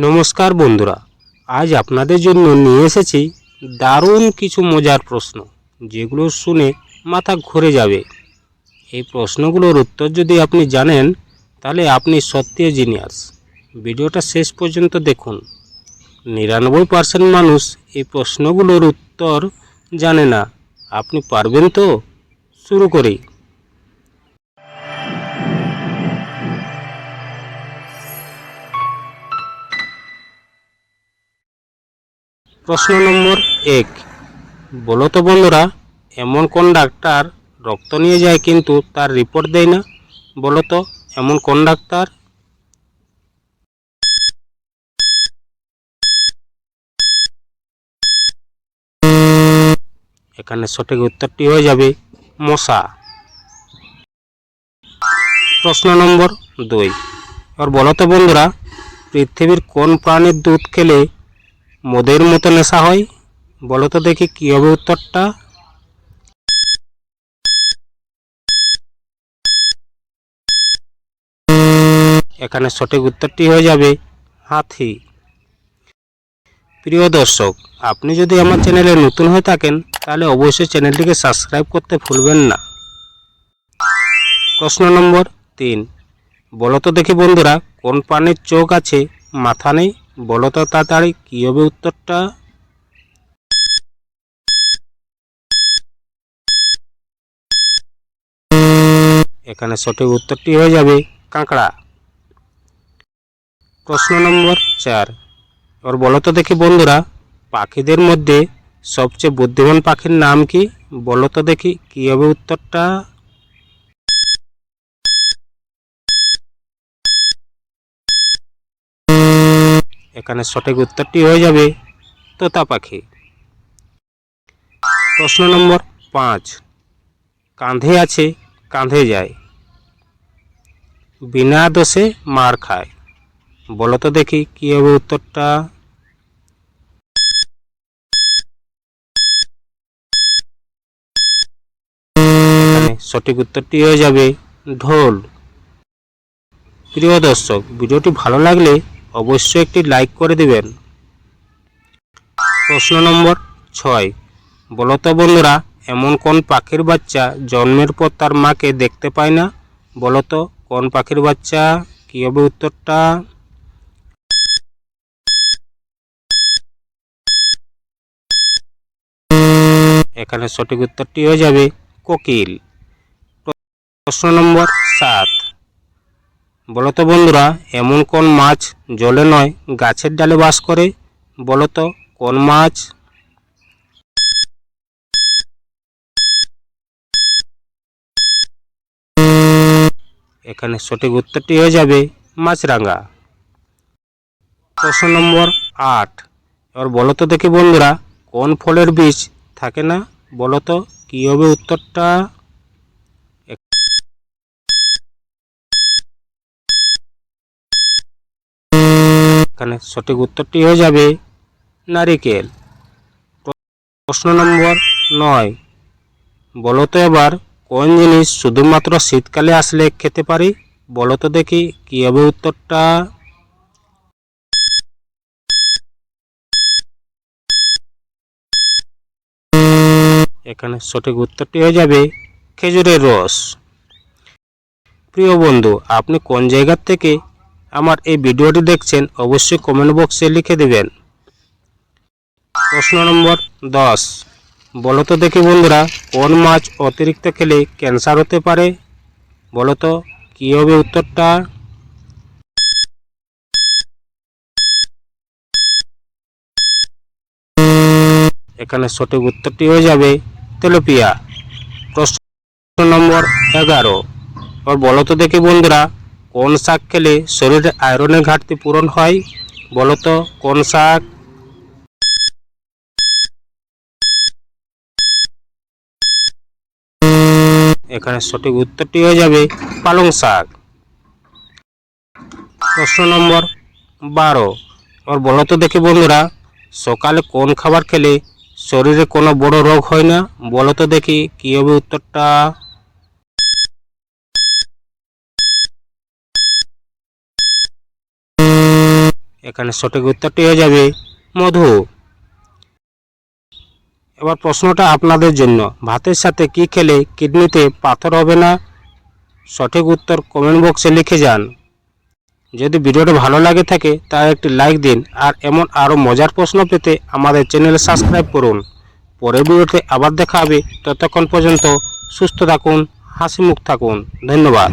নমস্কার বন্ধুরা, আজ আপনাদের জন্য নিয়ে এসেছি দারুণ কিছু মজার প্রশ্ন, যেগুলো শুনে মাথা ঘুরে যাবে। এই প্রশ্নগুলোর উত্তর যদি আপনি জানেন, তাহলে আপনি সত্যিই জিনিয়াস। ভিডিওটা শেষ পর্যন্ত দেখুন। 99% মানুষ এই প্রশ্নগুলোর উত্তর জানে না। আপনি পারবেন তো? শুরু করি। প্রশ্ন নম্বর 1, বলো তো বন্ধুরা, এমন কোন ডাক্তার রক্ত নিয়ে যায় কিন্তু তার রিপোর্ট দেয় না? বলো তো এমন কোন ডাক্তার? এখানে সঠিক উত্তরটি হয়ে যাবে মশা। প্রশ্ন নম্বর 2, আর বলো তো বন্ধুরা, পৃথিবীর কোন প্রাণীর দুধ খেলে মদের মতো নেশা হয়? বলো তো দেখি কী হবে উত্তরটা। এখানে সঠিক উত্তরটি হয়ে যাবে হাতি। প্রিয় দর্শক, আপনি যদি আমার চ্যানেলে নতুন হয়ে থাকেন, তাহলে অবশ্যই চ্যানেলটিকে সাবস্ক্রাইব করতে ভুলবেন না। প্রশ্ন নম্বর 3, বলো তো দেখি বন্ধুরা, কোন প্রাণীর চোখ আছে মাথা নেই? বলো তো তাড়াতাড়ি কী হবে উত্তরটা। এখানে সঠিক উত্তরটি হয়ে যাবে কাঁকড়া। প্রশ্ন নম্বর 4, এবার বলো তো দেখি বন্ধুরা, পাখিদের মধ্যে সবচেয়ে বুদ্ধিমান পাখির নাম কি? বলো তো দেখি কী হবে উত্তরটা। এখানে সঠিক উত্তরটি হয়ে যাবে তোতা পাখি। প্রশ্ন নম্বর 5, কাঁধে আছে কাঁধে যায়, বিনা দোষে মার খায়। বলো তো দেখি কী হবে উত্তরটা। এখানে সঠিক উত্তরটি হয়ে যাবে ঢোল। প্রিয় দর্শক, ভিডিওটি ভালো লাগলে অবশ্যই একটি লাইক করে দিবেন। প্রশ্ন নম্বর 6, বলো তো বন্ধুরা, এমন কোন পাখির বাচ্চা জন্মের পর তার মাকে দেখতে পায় না? বলো তো কোন পাখির বাচ্চা? কী হবে উত্তরটা। এখানে সঠিক উত্তরটি হয়ে যাবে কোকিল। প্রশ্ন নম্বর 7, বলো তো বন্ধুরা, এমন কোন মাছ জলে নয় গাছের ডালে বাস করে? বলো তো কোন মাছ? এখানে সঠিক উত্তরটি হয়ে যাবে মাছরাঙা। প্রশ্ন নম্বর 8, এবার বলো তো দেখি বন্ধুরা, কোন ফলের বীজ থাকে না? বলো তো কী হবে উত্তরটা। এখানে সঠিক উত্তরটি হয়ে যাবে নারিকেল। প্রশ্ন নম্বর 9, বলো তো এবার, কোন জিনিস শুধুমাত্র শীতকালে আসলে খেতে পারি? বলো তো দেখি কী হবে উত্তরটা। এখানে সঠিক উত্তরটি হয়ে যাবে খেজুরের রস। প্রিয় বন্ধু, আপনি কোন জায়গা থেকে আমার এই ভিডিওটি দেখছেন অবশ্যই কমেন্ট বক্সে লিখে দেবেন। প্রশ্ন নম্বর 10, বলো তো দেখি বন্ধুরা, কোন মাছ অতিরিক্ত খেলে ক্যান্সার হতে পারে? বলো তো কী হবে উত্তরটা। এখানে সঠিক উত্তরটি হয়ে যাবে তেলাপিয়া। প্রশ্ন নম্বর 11, এবার বলো তো দেখি বন্ধুরা, কোন শাক খেলে শরীরে আয়রনের ঘাটতি পূরণ হয়? বলো তো কোন শাক? এখানে সঠিক উত্তরটি হয়ে যাবে পালং শাক। প্রশ্ন নম্বর 12, এবার বলো তো দেখি বন্ধুরা, সকালে কোন খাবার খেলে শরীরে কোনো বড় রোগ হয় না? বলো তো দেখি কী হবে উত্তরটা। এখানে সঠিক উত্তরটি হয়ে যাবে মধু। এবার প্রশ্নটা আপনাদের জন্য, ভাতের সাথে কি খেলে কিডনিতে পাথর হবে না? সঠিক উত্তর কমেন্ট বক্সে লিখে যান। যদি ভিডিওটি ভালো লাগে থাকে তাহলে একটি লাইক দিন, আর এমন আরও মজার প্রশ্ন পেতে আমাদের চ্যানেল সাবস্ক্রাইব করুন। পরের ভিডিওতে আবার দেখা হবে, ততক্ষণ পর্যন্ত সুস্থ থাকুন, হাসি মুখ থাকুন। ধন্যবাদ।